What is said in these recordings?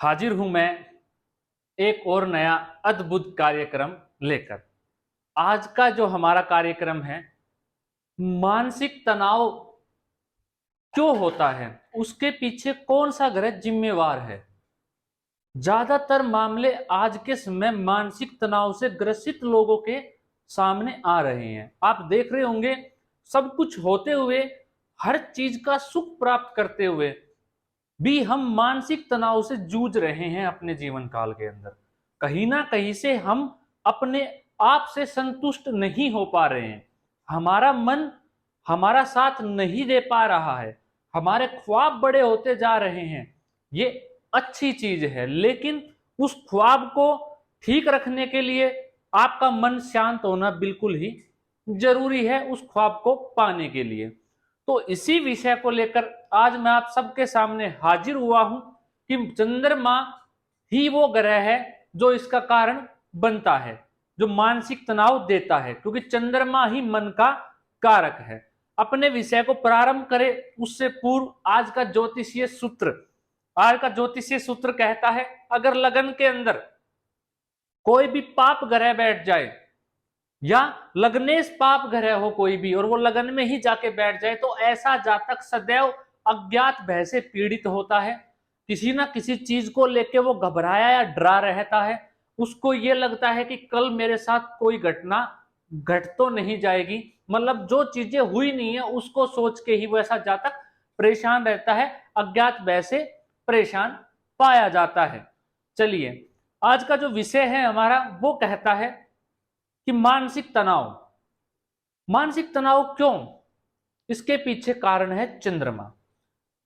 हाजिर हूं मैं एक और नया अद्भुत कार्यक्रम लेकर। आज का जो हमारा कार्यक्रम है, मानसिक तनाव क्यों होता है, उसके पीछे कौन सा ग्रह जिम्मेवार है। ज्यादातर मामले आज के समय मानसिक तनाव से ग्रसित लोगों के सामने आ रहे हैं। आप देख रहे होंगे, सब कुछ होते हुए, हर चीज का सुख प्राप्त करते हुए भी हम मानसिक तनाव से जूझ रहे हैं अपने जीवन काल के अंदर। कहीं ना कहीं से हम अपने आप से संतुष्ट नहीं हो पा रहे हैं। हमारा मन हमारा साथ नहीं दे पा रहा है। हमारे ख्वाब बड़े होते जा रहे हैं। ये अच्छी चीज है, लेकिन उस ख्वाब को ठीक रखने के लिए आपका मन शांत होना बिल्कुल ही जरूरी है उस ख्वाब को पाने के लिए। तो इसी विषय को लेकर आज मैं आप सबके सामने हाजिर हुआ हूं कि चंद्रमा ही वो ग्रह है जो इसका कारण बनता है, जो मानसिक तनाव देता है, क्योंकि चंद्रमा ही मन का कारक है। अपने विषय को प्रारंभ करें उससे पूर्व आज का ज्योतिषीय सूत्र कहता है, अगर लगन के अंदर कोई भी पाप ग्रह बैठ जाए या लग्नेश पाप ग्रह हो कोई भी और वो लगन में ही जाके बैठ जाए, तो ऐसा जातक सदैव अज्ञात भय से पीड़ित होता है। किसी ना किसी चीज को लेके वो घबराया या डरा रहता है। उसको ये लगता है कि कल मेरे साथ कोई घटना घट तो नहीं जाएगी, मतलब जो चीजें हुई नहीं है उसको सोच के ही वो ऐसा जातक परेशान रहता है, अज्ञात भय से परेशान पाया जाता है। चलिए, आज का जो विषय है हमारा वो कहता है कि मानसिक तनाव क्यों, इसके पीछे कारण है चंद्रमा।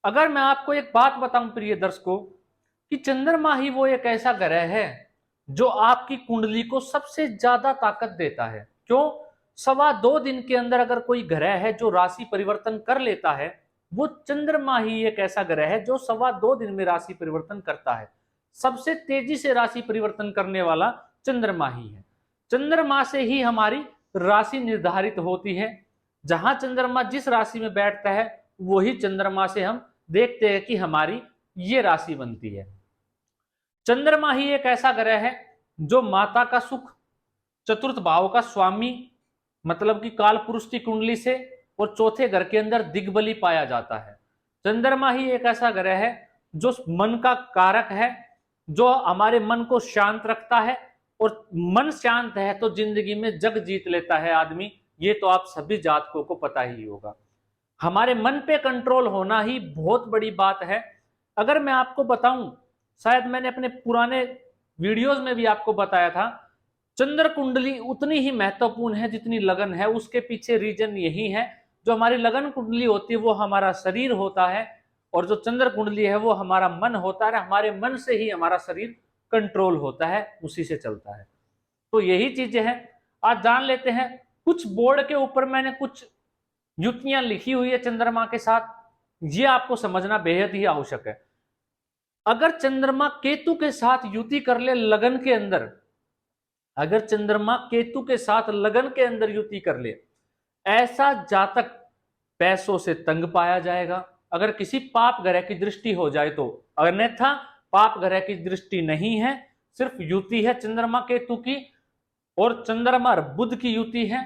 अगर मैं आपको एक बात बताऊं प्रिय दर्शकों, कि चंद्रमा ही वो एक ऐसा ग्रह है जो आपकी कुंडली को सबसे ज्यादा ताकत देता है। क्यों? 2.25 दिन के अंदर अगर कोई ग्रह है जो राशि परिवर्तन कर लेता है, वो चंद्रमा ही एक ऐसा ग्रह है जो 2.25 दिन में राशि परिवर्तन करता है। सबसे तेजी से राशि परिवर्तन करने वाला चंद्रमा ही है। चंद्रमा से ही हमारी राशि निर्धारित होती है। जहां चंद्रमा जिस राशि में बैठता है, वही चंद्रमा से हम देखते हैं कि हमारी ये राशि बनती है। चंद्रमा ही एक ऐसा ग्रह है जो माता का सुख, चतुर्थ भाव का स्वामी, मतलब कि काल पुरुष की कुंडली से, और चौथे घर के अंदर दिग्बली पाया जाता है। चंद्रमा ही एक ऐसा ग्रह है जो मन का कारक है, जो हमारे मन को शांत रखता है, और मन शांत है तो जिंदगी में जग जीत लेता है आदमी। ये तो आप सभी जातकों को पता ही होगा। हमारे मन पे कंट्रोल होना ही बहुत बड़ी बात है। अगर मैं आपको बताऊं, शायद मैंने अपने पुराने वीडियोस में भी आपको बताया था, चंद्र कुंडली उतनी ही महत्वपूर्ण है जितनी लगन है। उसके पीछे रीजन यही है, जो हमारी लगन कुंडली होती है वो हमारा शरीर होता है, और जो चंद्र कुंडली है वो हमारा मन होता है। हमारे मन से ही हमारा शरीर कंट्रोल होता है, उसी से चलता है। तो यही चीजें हैं। आज जान लेते हैं। कुछ बोर्ड के ऊपर मैंने कुछ युतियां लिखी हुई है चंद्रमा के साथ, ये आपको समझना बेहद ही आवश्यक है। अगर चंद्रमा केतु के साथ युति कर ले लगन के अंदर, अगर चंद्रमा केतु के साथ लगन के अंदर युति कर ले, ऐसा जातक पैसों से तंग पाया जाएगा। अगर किसी पाप ग्रह की दृष्टि हो जाए तो, अन्यथा पाप ग्रह की दृष्टि नहीं है, सिर्फ युति है चंद्रमा केतु की, और चंद्रमा और बुध की युति है,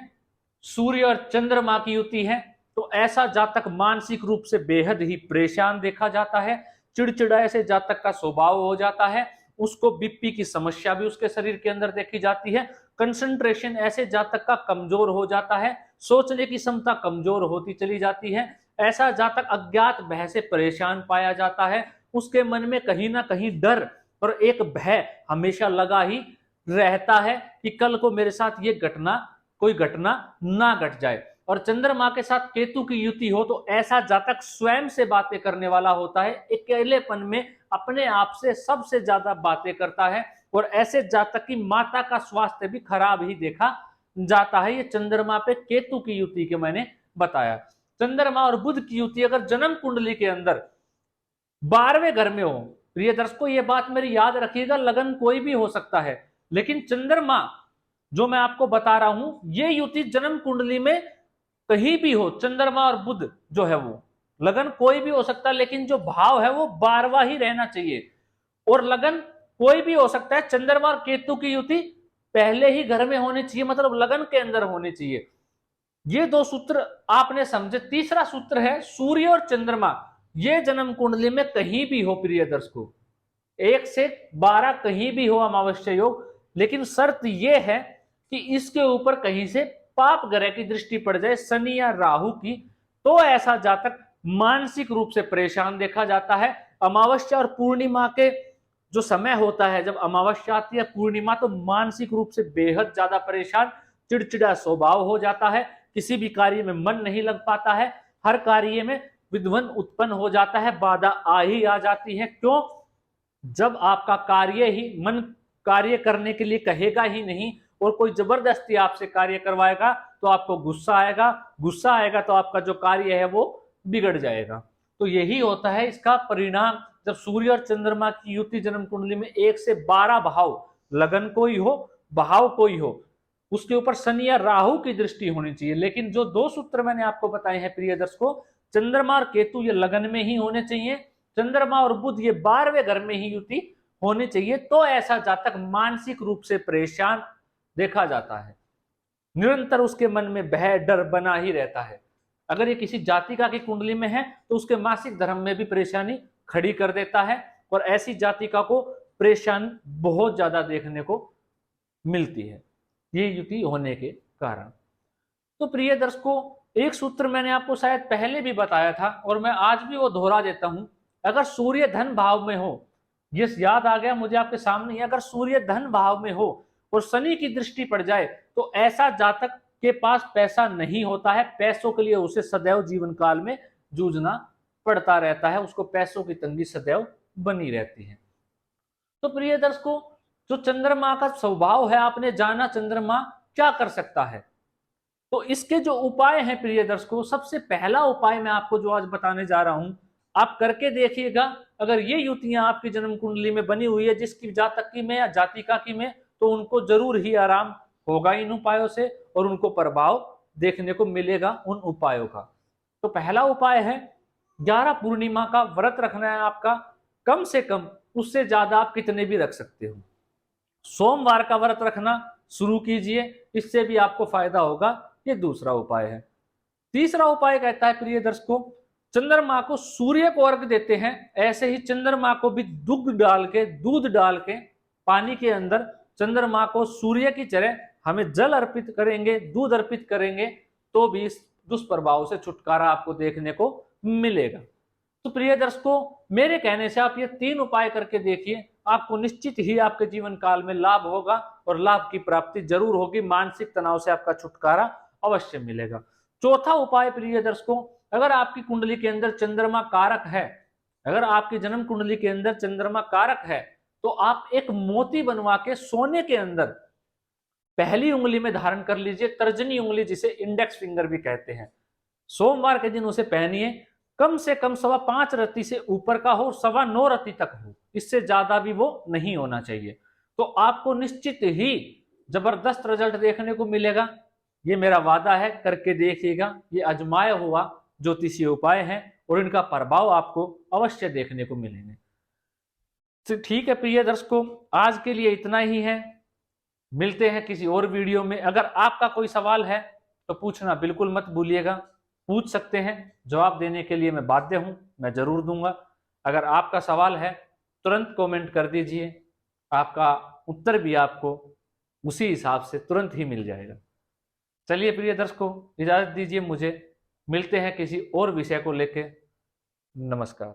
सूर्य और चंद्रमा की युति है, तो ऐसा जातक मानसिक रूप से बेहद ही परेशान देखा जाता है। चिड़चिड़ा ऐसे जातक का स्वभाव हो जाता है। उसको बीपी की समस्या भी उसके शरीर के अंदर देखी जाती है। कंसंट्रेशन ऐसे जातक का कमजोर हो जाता है। सोचने की क्षमता कमजोर होती चली जाती है। ऐसा जातक अज्ञात भय से परेशान पाया जाता है। उसके मन में कहीं ना कहीं डर और एक भय हमेशा लगा ही रहता है कि कल को मेरे साथ ये कोई घटना ना घट जाए। और चंद्रमा के साथ केतु की युति हो तो ऐसा जातक स्वयं से बातें करने वाला होता है, अकेलेपन में अपने आप से सबसे ज्यादा बातें करता है, और ऐसे जातक की माता का स्वास्थ्य भी खराब ही देखा जाता है। ये चंद्रमा पे केतु की युति के मैंने बताया। चंद्रमा और बुध की युति अगर जन्म कुंडली के अंदर 12वें घर में हो, प्रिय दर्शकों ये बात मेरी याद रखिएगा, लगन कोई भी हो सकता है, लेकिन चंद्रमा जो मैं आपको बता रहा हूं, ये युति जन्म कुंडली में कहीं भी हो, चंद्रमा और बुध जो है वो, लगन कोई भी हो सकता है, लेकिन जो भाव है वो 12वां ही रहना चाहिए। और लगन कोई भी हो सकता है। चंद्रमा और केतु की युति पहले ही घर में होनी चाहिए, मतलब लगन के अंदर होनी चाहिए। ये दो सूत्र आपने समझे। तीसरा सूत्र है सूर्य और चंद्रमा, ये जन्म कुंडली में कहीं भी हो प्रिय दर्शकों, 1 से 12 कहीं भी हो अमावस्या योग, लेकिन शर्त यह है कि इसके ऊपर कहीं से पाप ग्रह की दृष्टि पड़ जाए, शनि या राहु की, तो ऐसा जातक मानसिक रूप से परेशान देखा जाता है। अमावस्या और पूर्णिमा के जो समय होता है, जब अमावस्या आती है पूर्णिमा, तो मानसिक रूप से बेहद ज्यादा परेशान, चिड़चिड़ा स्वभाव हो जाता है, किसी भी कार्य में मन नहीं लग पाता है, हर कार्य में विध्वन उत्पन्न हो जाता है, बाधा आ ही आ जाती है। क्यों? जब आपका कार्य ही मन कार्य करने के लिए कहेगा ही नहीं और कोई जबरदस्ती आपसे कार्य करवाएगा तो आपको गुस्सा आएगा, गुस्सा आएगा तो आपका जो कार्य है वो बिगड़ जाएगा। तो यही होता है इसका परिणाम। जब सूर्य और चंद्रमा की युति जन्म कुंडली में 1 से 12 भाव, लगन कोई हो भाव कोई हो, उसके ऊपर शनि या राहु की दृष्टि होनी चाहिए। लेकिन जो दो सूत्र मैंने आपको बताए हैं प्रिय दर्शकों, चंद्रमा और केतु ये लगन में ही होने चाहिए, चंद्रमा और बुध ये 12वें घर में ही युति होनी चाहिए, तो ऐसा जातक मानसिक रूप से परेशान देखा जाता है। निरंतर उसके मन में भय डर बना ही रहता है। अगर ये किसी जातिका की कुंडली में है तो उसके मासिक धर्म में भी परेशानी खड़ी कर देता है, और ऐसी जातिका को परेशान बहुत ज्यादा देखने को मिलती है ये युति होने के कारण। तो प्रिय दर्शकों, एक सूत्र मैंने आपको शायद पहले भी बताया था और मैं आज भी वो दोहरा देता हूं। अगर सूर्य धन भाव में हो, ये याद आ गया मुझे आपके सामने, अगर सूर्य धन भाव में हो और शनि की दृष्टि पड़ जाए तो ऐसा जातक के पास पैसा नहीं होता है, पैसों के लिए उसे सदैव जीवन काल में जूझना पड़ता रहता है, उसको पैसों की तंगी सदैव बनी रहती है। तो प्रिय दर्शकों, जो चंद्रमा का स्वभाव है आपने जाना, चंद्रमा क्या कर सकता है, तो इसके जो उपाय हैं प्रिय दर्शकों, सबसे पहला उपाय मैं आपको जो आज बताने जा रहा हूं, आप करके देखिएगा। अगर ये युतियां आपकी जन्म कुंडली में बनी हुई है, जिसकी जातक की में या जातिका की में, तो उनको जरूर ही आराम होगा इन उपायों से और उनको प्रभाव देखने को मिलेगा उन उपायों का। तो पहला उपाय है 11 पूर्णिमा का व्रत रखना है आपका, कम से कम, उससे ज्यादा आप कितने भी रख सकते हो। सोमवार का व्रत रखना शुरू कीजिए, इससे भी आपको फायदा होगा। ये दूसरा उपाय है। तीसरा उपाय कहता है प्रिय दर्शकों, चंद्रमा को सूर्य को अर्घ देते हैं, ऐसे ही चंद्रमा को भी दूध डाल के पानी के अंदर चंद्रमा को सूर्य की तरह हमें जल अर्पित करेंगे, दूध अर्पित करेंगे, तो भी इस दुष्प्रभाव से छुटकारा आपको देखने को मिलेगा। तो प्रिय दर्शकों, मेरे कहने से आप ये 3 उपाय करके देखिए, आपको निश्चित ही आपके जीवन काल में लाभ होगा और लाभ की प्राप्ति जरूर होगी, मानसिक तनाव से आपका छुटकारा अवश्य मिलेगा। चौथा उपाय प्रिय दर्शकों, अगर आपकी कुंडली के अंदर चंद्रमा कारक है, अगर आपकी जन्म कुंडली के अंदर चंद्रमा कारक है, तो आप एक मोती बनवा के सोने के अंदर पहली उंगली में धारण कर लीजिए, तर्जनी उंगली जिसे इंडेक्स फिंगर भी कहते हैं। सोमवार के दिन उसे पहनिए, कम से कम 5.25 रत्ती से ऊपर का हो, 9.25 रत्ती तक हो, इससे ज्यादा भी वो नहीं होना चाहिए। तो आपको निश्चित ही जबरदस्त रिजल्ट देखने को मिलेगा, ये मेरा वादा है, करके देखिएगा। ये आजमाया हुआ ज्योतिषीय उपाय है और इनका प्रभाव आपको अवश्य देखने को मिलेंगे। तो ठीक है प्रिय दर्शकों, आज के लिए इतना ही है, मिलते हैं किसी और वीडियो में। अगर आपका कोई सवाल है तो पूछना बिल्कुल मत भूलिएगा, पूछ सकते हैं, जवाब देने के लिए मैं बाध्य हूं, मैं जरूर दूंगा। अगर आपका सवाल है तुरंत कमेंट कर दीजिए, आपका उत्तर भी आपको उसी हिसाब से तुरंत ही मिल जाएगा। चलिए प्रिय दर्शकों, इजाजत दीजिए मुझे, मिलते हैं किसी और विषय को लेकर। नमस्कार।